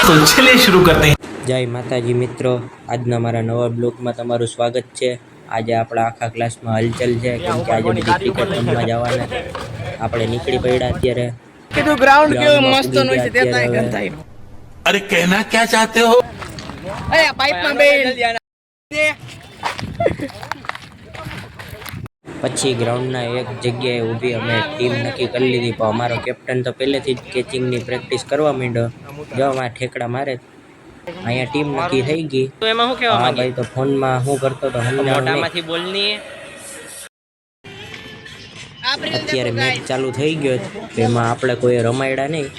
तो चलिए शुरू करते हैं। जय माताजी मित्रों, આજના મારા નવા બ્લોગમાં તમારું સ્વાગત છે। આજે આપણા આખા ક્લાસમાં હલચલ છે કેમ કે આજે બધી ક્રિકેટ રમવા જવાના આપણે નીકળી પડ્યા અત્યારે કીધું ગ્રાઉન્ડ કેવું મસ્ત નું છે તે તાય ગંધાઈ अरे कहना क्या चाहते हो? એ પાઇપમાં બેલ પછી ગ્રાઉન્ડના એક જગ્યાએ ઊભી અમે ટીમ નક્કી કરી લીધી પણ અમારો કેપ્ટન તો પહેલેથી જ કેચિંગની પ્રેક્ટિસ કરવા માંડ્યો જો અમારા ઠેકડા મારે અહીંયા ટીમ નક્કી થઈ ગઈ તો એમાં શું કહેવા હા ભાઈ તો ફોનમાં શું કરતો તો મોટામાંથી બોલની અત્યારે મેચ ચાલુ થઈ ગયો તો એમાં આપણે કોઈ રમાડ્યા નહીં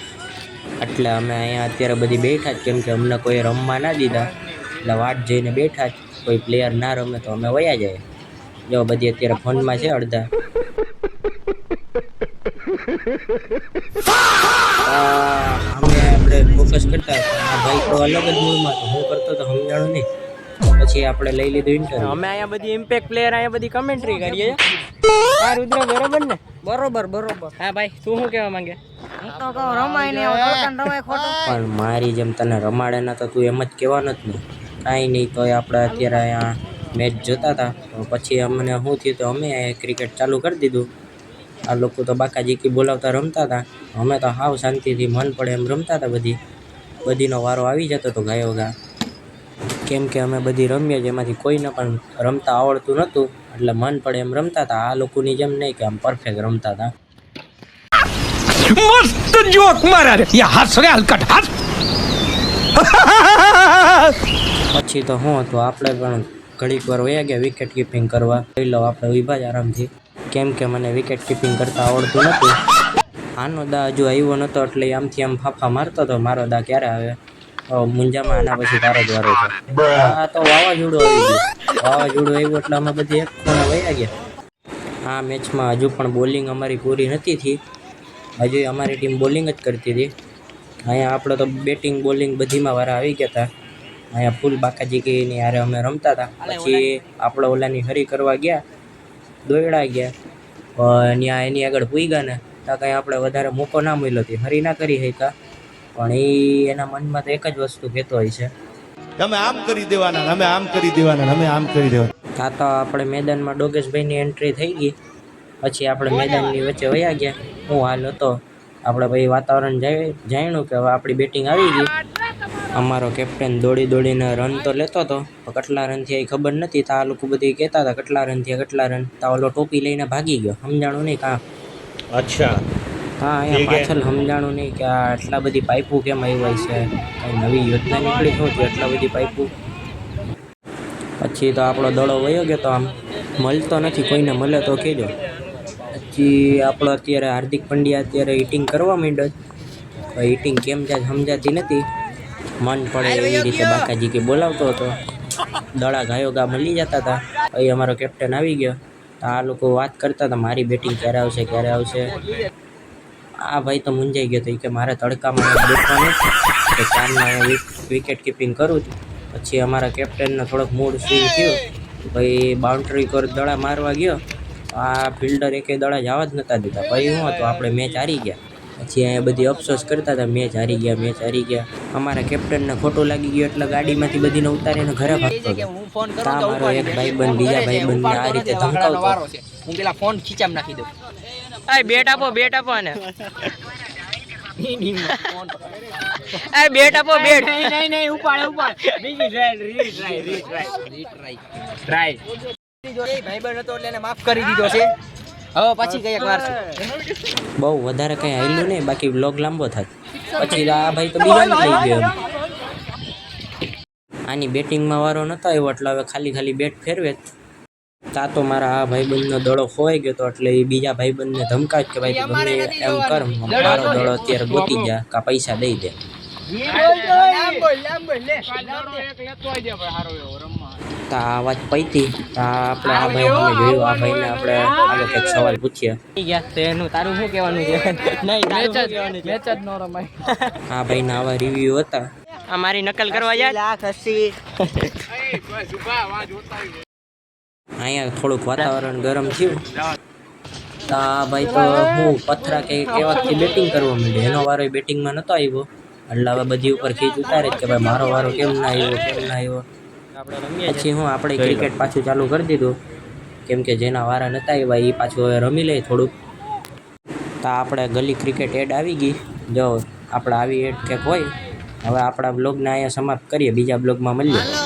એટલે અમે અહીંયા અત્યારે બધી બેઠા જ કેમ કે અમને કોઈ રમવા ના દીધા એટલે વાટ જોઈને બેઠા જ કોઈ પ્લેયર ના રમે તો અમે વયા જાય જો બધી અત્યારે ફોનમાં છે અડધા અમે આપણે ફોકસ કરતા આ ભાઈ તો અલગ જ મૂડમાં તો હું કરતો તો સમજાણું નહીં પછી આપણે લઈ લીધું ઇન્ટરવ્યુ અમે અહીંયા બધી ઇમ્પેક્ટ પ્લેયર અહીંયા બધી કમેન્ટ્રી કરીએ આ રુદ્ર બરોબર ને બરોબર હા ભાઈ તું શું કહેવા માંગે હું તો કહું રમાય ને રમાય ખોટો પણ મારી જેમ તને રમાડે ના તો તું એમ જ કહેવાનો જ નહીં કાંઈ નહીં તો આપણે અત્યારે અહીંયા મેચ જોતા હતા તો પછી અમને શું થયું તો અમે ક્રિકેટ ચાલુ કરી દીધું આ લોકો તો બાકાજીકી બોલાવતા રમતા હતા અમે તો હાવ શાંતિથી મન પડે એમ રમતા હતા બધીનો વારો આવી જતો હતો ગાયો ગા કેમ કે અમે બધી રમીએ જેમાંથી કોઈને પણ રમતા આવડતું નહોતું એટલે મન પડે એમ રમતા હતા આ લોકોની જેમ નહીં કે આમ પરફેક્ટ રમતા હતા मस्त जोक मारा रे ये हंस रे हलकट हंस પછી તો શું હતું આપણે પણ ઘડીક વાર વયા ગયા વિકેટ કીપિંગ કરવા લઈ લો આપણે ઊભા જ આરામથી કેમ કે મને વિકેટ કીપિંગ કરતાં આવડતું નહોતું આનો દા હજુ આવ્યો નહોતો એટલે આમથી આમ ફાફા મારતો હતો મારો દા ક્યારે આવે મુંજામાં આના પછી તારો જ વારો છે આ તો વાવાઝોડું આવી ગયું વાવાઝોડું આવ્યું એટલે અમે બધી એક ખૂણે વયા ગયા આ મેચમાં હજુ પણ બોલિંગ અમારી પૂરી નથી થઈ હજુ અમારી ટીમ બોલિંગ જ કરતી હતી અહીંયા આપણે તો બેટિંગ બોલિંગ બધીમાં વારા આવી ગયા હતા અહીંયા ફૂલ બાકાજીકીની હારે અમે રમતા હતા પછી આપણે ઓલાની હરી કરવા ગયા દોયડા ગયા ત્યાં એની આગળ પૂગ્યા ને ત્યાં કંઈ આપણે વધારે મોકો ના મળ્યો હતી હરી ના કરી શક્યા પણ એ એના મનમાં તો એક જ વસ્તુ કહેતો હોય છે તમે આમ કરી દેવાના અમે આમ કરી દેવાના અમે આમ કરી દેવાના ત્યાં તો આપણે મેદાનમાં ડોગેશભાઈની એન્ટ્રી થઈ ગઈ પછી આપણે મેદાનની વચ્ચે વયા ગયા હું હાલ હતો આપણે ભાઈ વાતાવરણ જાણ્યું કે હવે આપણી બેટિંગ આવી ગઈ અમારો કેપ્ટન દોડીને રન તો લેતો હતો પણ કેટલા રન થયા એ ખબર નથી તો આ લોકો બધી કહેતા હતા કેટલા રન થયા કેટલા રન તો ઓલો ટોપી લઈને ભાગી ગયો સમજાણું નહીં કાં અચ્છા હા અહીંયા પાછળ સમજાણું નહીં કે આ આટલા બધી પાઇપો કેમ આવી છે કંઈ નવી યોજના નીકળી શું થયું એટલા બધી પાઇપો પછી તો આપણો દડો વયો ગયો તો આમ મળતો નથી કોઈને મળે તો કહેજો પછી આપણો અત્યારે હાર્દિક પંડ્યા અત્યારે હિટિંગ કરવા માંડ્યો હિટિંગ કેમ જાય સમજાતી નથી મન પડે એવી રીતે બાકાજી કે બોલાવતો હતો દડા ગાયો ગા મળી જતા હતા અહીં અમારો કેપ્ટન આવી ગયો તો આ લોકો વાત કરતા હતા મારી બેટિંગ ક્યારે આવશે આ ભાઈ તો મૂંઝાઈ ગયો હતો કે મારે તડકામાં બેઠવાનું કે ચારના વિકેટ કીપિંગ કરું છું પછી અમારા કેપ્ટનનો થોડોક મૂડ સ્વિંગ થયો ભાઈ બાઉન્ડ્રી પર દડા મારવા ગયો આ ફિલ્ડર એકે દડા જવા જ નહોતા દીધા ભાઈ શું હતું આપણે મેચ હારી ગયા પછી અહીંયા બધી અફસોસ કરતા હતા મેચ હારી ગયા અમારા કેપ્ટનને ખોટું લાગી ગયું એટલે ગાડીમાંથી બધીને ઉતારીને ઘરે ભાગતો હતો તા મારો એક ભાઈબંધ બીજા ભાઈબંધને આ રીતે ધમકાવતો હું પેલા ફોન ખીચામ નાખી દઉં એ બેટ આપો આને એ બેટ આપો બેટ નહીં ઉપાડ બીજી ટ્રાય ભાઈબંધ હતો એટલે એને માફ કરી દીધો છે હવે પછી કઈ એક વાર બહુ વધારે કંઈ હાલ્યું નહીં બાકી વ્લોગ લાંબો થાય પછી આ ભાઈ તો બીજાને લઈ ગયો આની બેટિંગમાં વારો નહોતો આવ્યો એટલે હવે ખાલી બેટ ફેરવે તા તો મારા આ ભાઈબંધનો દડો ખોવાઈ ગયો હતો એટલે એ બીજા ભાઈબંધને ધમકાવ કે ભાઈ તું ગમે એમ કર મારો દડો અત્યારે ગોતી જા કા પૈસા દઈ દે તા આ વાત પૈતી તા આપણે આ ભાઈ અમે જોયું આ ભાઈને આપણે આનો કંઈક સવાલ પૂછ્યા તારું શું કહેવાનું છે આ ભાઈના આવા રિવ્યુ હતા આ મારી નકલ કરવા જાય અહીંયા થોડુંક વાતાવરણ ગરમ થયું તો આ ભાઈ તો હું પથરા કે કેવાથી બેટિંગ કરવા માંડ્યો, એનો વારો બેટિંગમાં નહોતો આવ્યો એટલે હવે બધી ઉપર ખીચ ઉતારે જ કે ભાઈ મારો વારો કેમ ના આવ્યો. પછી હું આપણે ક્રિકેટ પાછું ચાલુ કરી દીધું કેમ કે જેના વારા નહોતા આવ્યા એ પાછું હવે રમી લે થોડુંક. તો આપણે ગલી ક્રિકેટ એડ આવી ગઈ. જો આપણે આવી એડ કંઈક હોય. હવે આપણા બ્લોગને અહીંયા સમાપ્ત કરીએ, બીજા બ્લોગમાં મળીએ.